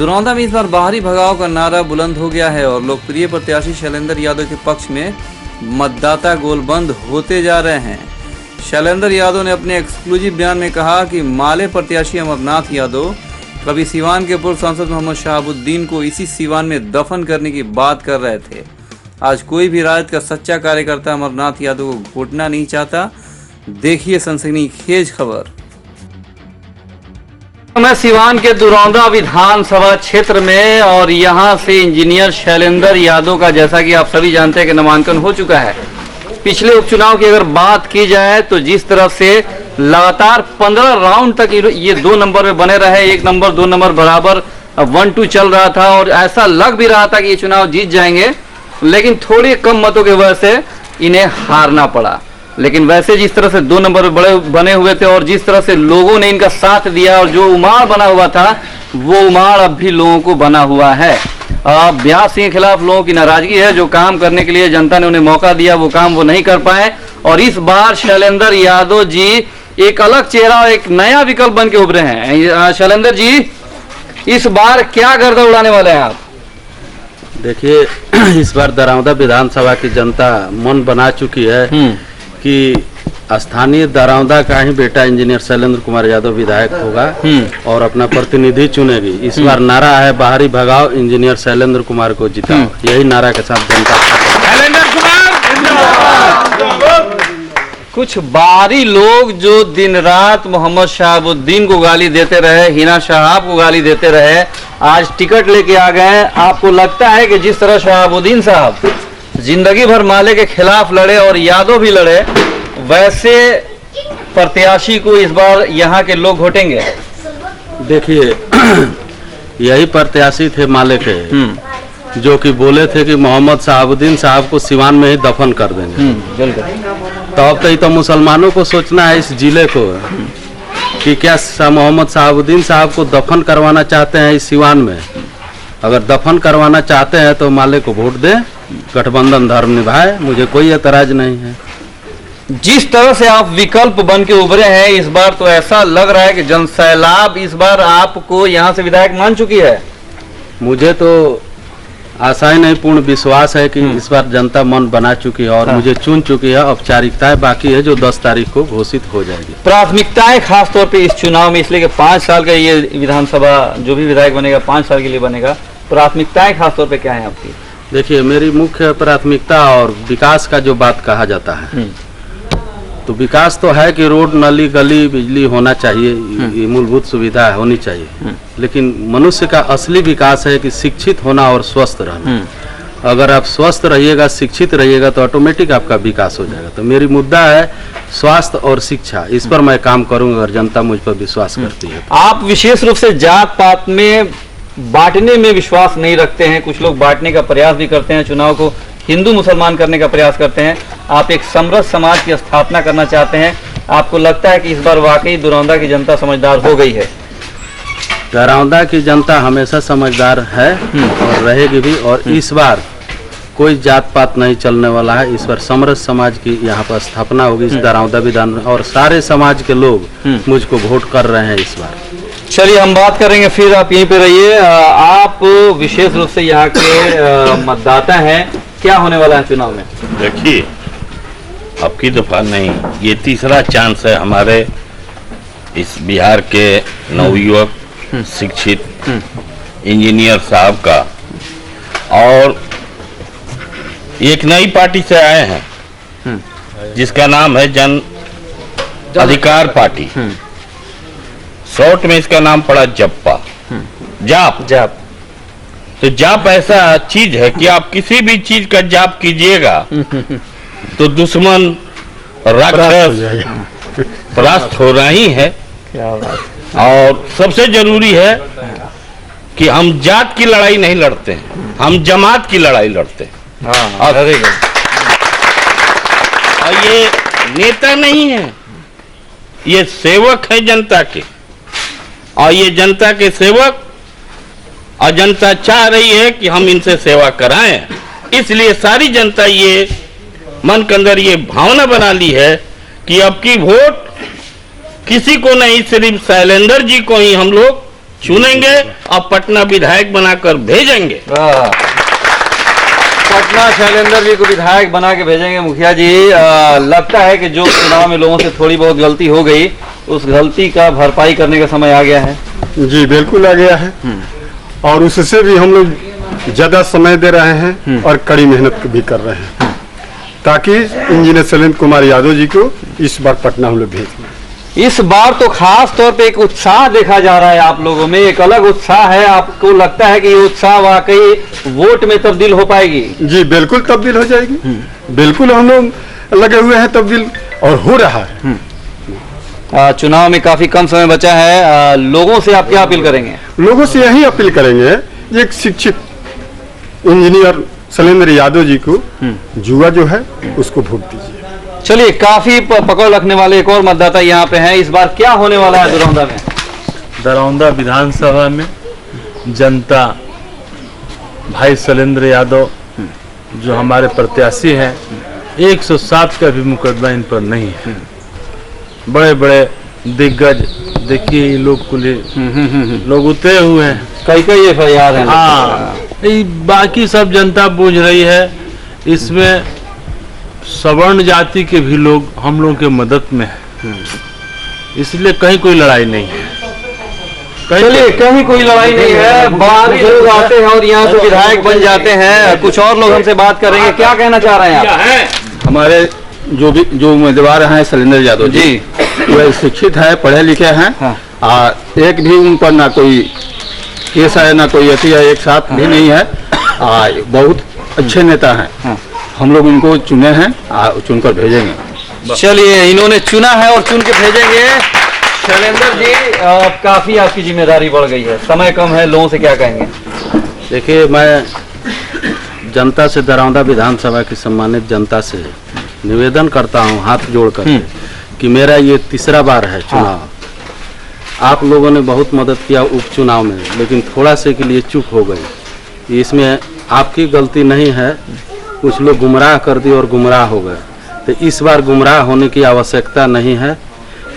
दुरौंदा में इस बार बाहरी भगाओ का नारा बुलंद हो गया है और लोकप्रिय प्रत्याशी शैलेंद्र यादव के पक्ष में मतदाता गोलबंद होते जा रहे हैं। शैलेंद्र यादव ने अपने एक्सक्लूसिव बयान में कहा कि माले प्रत्याशी अमरनाथ यादव कभी सीवान के पूर्व सांसद मोहम्मद शहाबुद्दीन को इसी सीवान में दफन करने की बात कर रहे थे। आज कोई भी राजद का सच्चा कार्यकर्ता अमरनाथ यादव को घोटना नहीं चाहता। देखिए सनसनीखेज खबर। मैं सीवान के दुरौंदा विधानसभा क्षेत्र में और यहां से इंजीनियर शैलेंद्र यादव का, जैसा कि आप सभी जानते हैं कि नामांकन हो चुका है। पिछले उपचुनाव की अगर बात की जाए तो जिस तरह से लगातार 15 राउंड तक ये 2 नंबर में बने रहे, 1 नंबर 2 नंबर बराबर 1-2 चल रहा था और ऐसा लग भी रहा था कि ये चुनाव जीत जाएंगे, लेकिन थोड़ी कम मतों की वजह से इन्हें हारना पड़ा। लेकिन वैसे जिस तरह से 2 नंबर बड़े बने हुए थे और जिस तरह से लोगों ने इनका साथ दिया और जो उमाड़ बना हुआ था वो उमाड़ अब भी लोगों को बना हुआ है। ब्यास सिंह के खिलाफ लोगों की नाराजगी है। जो काम करने के लिए जनता ने उन्हें मौका दिया वो काम वो नहीं कर पाए और इस बार शैलेंद्र यादव जी एक अलग चेहरा और एक नया विकल्प बन के उभरे हैं। शैलेंद्र जी, इस बार क्या गर्दा उड़ाने वाले हैं आप? देखिए, इस बार दरौंदा विधानसभा की जनता मन बना चुकी है कि स्थानीय दरौंदा का ही बेटा इंजीनियर शैलेंद्र कुमार यादव विधायक होगा और अपना प्रतिनिधि चुनेगी। इस बार नारा है बाहरी भगाओ, इंजीनियर शैलेंद्र कुमार को जिताओ। यही नारा के साथ जनता कुछ बाहरी लोग जो दिन रात मोहम्मद शहाबुद्दीन को गाली देते रहे, हिना शहाब को गाली देते रहे, आज टिकट लेके आ गए। आपको लगता है कि जिस तरह शहाबुद्दीन साहब जिंदगी भर माले के खिलाफ लड़े और यादव भी लड़े, वैसे प्रत्याशी को इस बार यहाँ के लोग घोटेंगे? देखिए, यही प्रत्याशी थे माले के जो कि बोले थे कि मोहम्मद शहाबुद्दीन साहब को सिवान में ही दफन कर देंगे। तो अब तो मुसलमानों को सोचना है इस जिले को कि क्या मोहम्मद शहाबुद्दीन साहब को दफन करवाना चाहते हैं इस सिवान में। अगर दफन करवाना चाहते हैं तो माले को वोट दें, गठबंधन धर्म निभाए, मुझे कोई एतराज नहीं है। जिस तरह से आप विकल्प बन के उभरे हैं इस बार, तो ऐसा लग रहा है कि जनसैलाब इस बार आपको यहाँ से विधायक मान चुकी है। मुझे तो आशा ही नहीं, पूर्ण विश्वास है कि इस बार जनता मन बना चुकी है और मुझे चुन चुकी है। औपचारिकताएं बाकी है जो 10 तारीख को घोषित हो जाएगी। प्राथमिकताएं खास तौर पे इस चुनाव में, इसलिए कि 5 साल का ये विधानसभा जो भी विधायक बनेगा 5 साल के लिए बनेगा, प्राथमिकताएं खास तौर पे क्या है आपकी? देखिए, मेरी मुख्य प्राथमिकता और विकास का जो बात कहा जाता है तो विकास तो है कि रोड, नली, गली, बिजली होना चाहिए, ये मूलभूत सुविधा होनी चाहिए। लेकिन मनुष्य का असली विकास है कि शिक्षित होना और स्वस्थ रहना। अगर आप स्वस्थ रहिएगा, शिक्षित रहिएगा तो ऑटोमेटिक आपका विकास हो जाएगा। तो मेरी मुद्दा है स्वास्थ्य और शिक्षा। इस पर मैं काम करूंगा अगर जनता मुझ पर विश्वास करती है। आप विशेष रूप से जात पात में बांटने में विश्वास नहीं रखते हैं। कुछ लोग बांटने का प्रयास भी करते हैं, चुनाव को हिंदू मुसलमान करने का प्रयास करते हैं। आप एक समृद्ध समाज की स्थापना करना चाहते हैं। आपको लगता है कि इस बार वाकई दुरौंदा की जनता समझदार हो गई है? दरौंदा की जनता हमेशा समझदार है और रहेगी भी। और इस बार कोई जात पात नहीं चलने वाला है। इस बार समृद्ध समाज की यहाँ पर स्थापना होगी इस दरौंदा विधान, और सारे समाज के लोग मुझको वोट कर रहे हैं इस बार। चलिए, हम बात करेंगे, फिर आप यहीं पे रहिए। आप विशेष रूप से यहाँ के मतदाता हैं, क्या होने वाला है चुनाव में? देखिए, अब की दफा नहीं, ये तीसरा चांस है हमारे इस बिहार के नवयुवक शिक्षित इंजीनियर साहब का, और एक नई पार्टी से आए हैं जिसका नाम है जन अधिकार पार्टी। शॉर्ट में इसका नाम पड़ा जप्पा, जाप। तो जाप ऐसा चीज है कि आप किसी भी चीज का जाप कीजिएगा तो दुश्मन राक्षस परास्त हो रही है। और सबसे जरूरी है कि हम जात की लड़ाई नहीं लड़ते हैं, हम जमात की लड़ाई लड़ते हैं। और ये नेता नहीं है, ये सेवक है जनता के, और ये जनता के सेवक, और जनता चाह रही है कि हम इनसे सेवा कराएं। इसलिए सारी जनता ये मन के अंदर ये भावना बना ली है कि अब की वोट किसी को नहीं, सिर्फ शैलेंद्र जी को ही हम लोग चुनेंगे और पटना विधायक बनाकर भेजेंगे। पटना शैलेंद्र जी को विधायक बना के भेजेंगे। मुखिया जी, लगता है कि जो चुनाव में लोगों से थोड़ी बहुत गलती हो गई, उस गलती का भरपाई करने का समय आ गया है। जी बिल्कुल आ गया है, और उससे भी हम लोग ज्यादा समय दे रहे हैं और कड़ी मेहनत भी कर रहे हैं, ताकि इंजीनियर शैलेंद्र कुमार यादव जी को इस बार पटना हम लोग भेजें। इस बार तो खास तौर पे एक उत्साह देखा जा रहा है आप लोगों में, एक अलग उत्साह है। आपको लगता है कि ये उत्साह वाकई वोट में तब्दील हो पाएगी? जी बिल्कुल तब्दील हो जाएगी, बिल्कुल हम लोग लगे हुए हैं तब्दील, और हो रहा है। चुनाव में काफी कम समय बचा है, लोगों से आप क्या अपील करेंगे? लोगों से यही अपील करेंगे, एक शिक्षित इंजीनियर शैलेंद्र यादव जी को जुआ जो है उसको वोट दीजिए। चलिए, काफी पकड़ रखने वाले एक और मतदाता यहाँ पे हैं। इस बार क्या होने वाला है दरौंदा में? दरौंदा विधानसभा में जनता भाई शैलेंद्र यादव जो हमारे प्रत्याशी हैं, 107 का भी मुकदमा इन पर नहीं है। बड़े बड़े दिग्गज देखिए, ये लोग लोग उतरे हुए हैं, कई FIR हैं। हाँ, बाकी सब जनता बूझ रही है। इसमें सवर्ण जाति के भी लोग हम लोगों के मदद में है, इसलिए कहीं कोई लड़ाई नहीं है। चलिए, कहीं कोई लड़ाई नहीं है, बाहर के लोग आते हैं और यहाँ से विधायक बन जाते हैं। कुछ और लोग हमसे बात करेंगे। क्या कहना चाह रहे हैं आप? हमारे जो उम्मीदवार हैं शैलेंद्र यादव जी, वह शिक्षित है, पढ़े लिखे हैं। हाँ। एक भी उन पर ना कोई केस है, ना कोई ऐसी है, एक साथ भी नहीं है। बहुत अच्छे नेता हैं। हाँ। हम लोग इनको चुने हैं, चुनकर भेजेंगे। चलिए, इन्होंने चुना है और चुन के भेजेंगे। शैलेंद्र जी, काफी आपकी जिम्मेदारी बढ़ गई है, समय कम है, लोगों से क्या कहेंगे? देखिए, मैं जनता से, दरौंदा विधानसभा की सम्मानित जनता से निवेदन करता हूं हाथ जोड़कर कि मेरा ये तीसरा बार है चुनाव। आप लोगों ने बहुत मदद किया उपचुनाव में, लेकिन थोड़ा से के लिए चूक हो गई। इसमें आपकी गलती नहीं है, कुछ लोग गुमराह कर दिए और गुमराह हो गए। तो इस बार गुमराह होने की आवश्यकता नहीं है।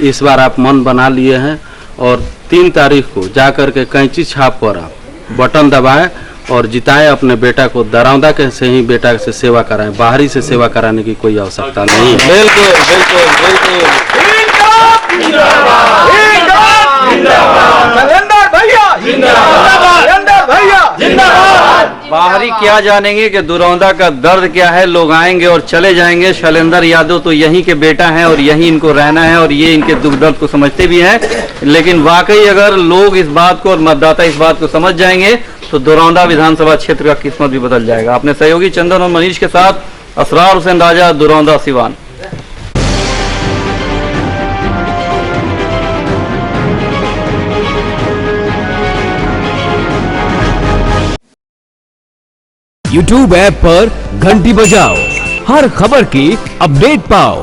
इस बार आप मन बना लिए हैं, और 3 तारीख को जाकर के कैंची छाप पर आप बटन दबाएं और जिताएं अपने बेटा को। दरौंदा के से ही बेटा से सेवा कराएं, बाहरी से सेवा कराने की कोई आवश्यकता नहीं है। बिल्कुल बिल्कुल बिल्कुल। बाहरी क्या जानेंगे कि दुरौंदा का दर्द क्या है। लोग आएंगे और चले जाएंगे। शैलेंद्र यादव तो यहीं के बेटा हैं और यहीं इनको रहना है, और ये इनके दुख दर्द को समझते भी हैं। लेकिन वाकई अगर लोग इस बात को और मतदाता इस बात को समझ जाएंगे तो दुरौंदा विधानसभा क्षेत्र का किस्मत भी बदल जाएगा। अपने सहयोगी चंदन और मनीष के साथ असरार हुसैन राजा, दुरौंदा सिवान। YouTube ऐप पर घंटी बजाओ, हर खबर की अपडेट पाओ।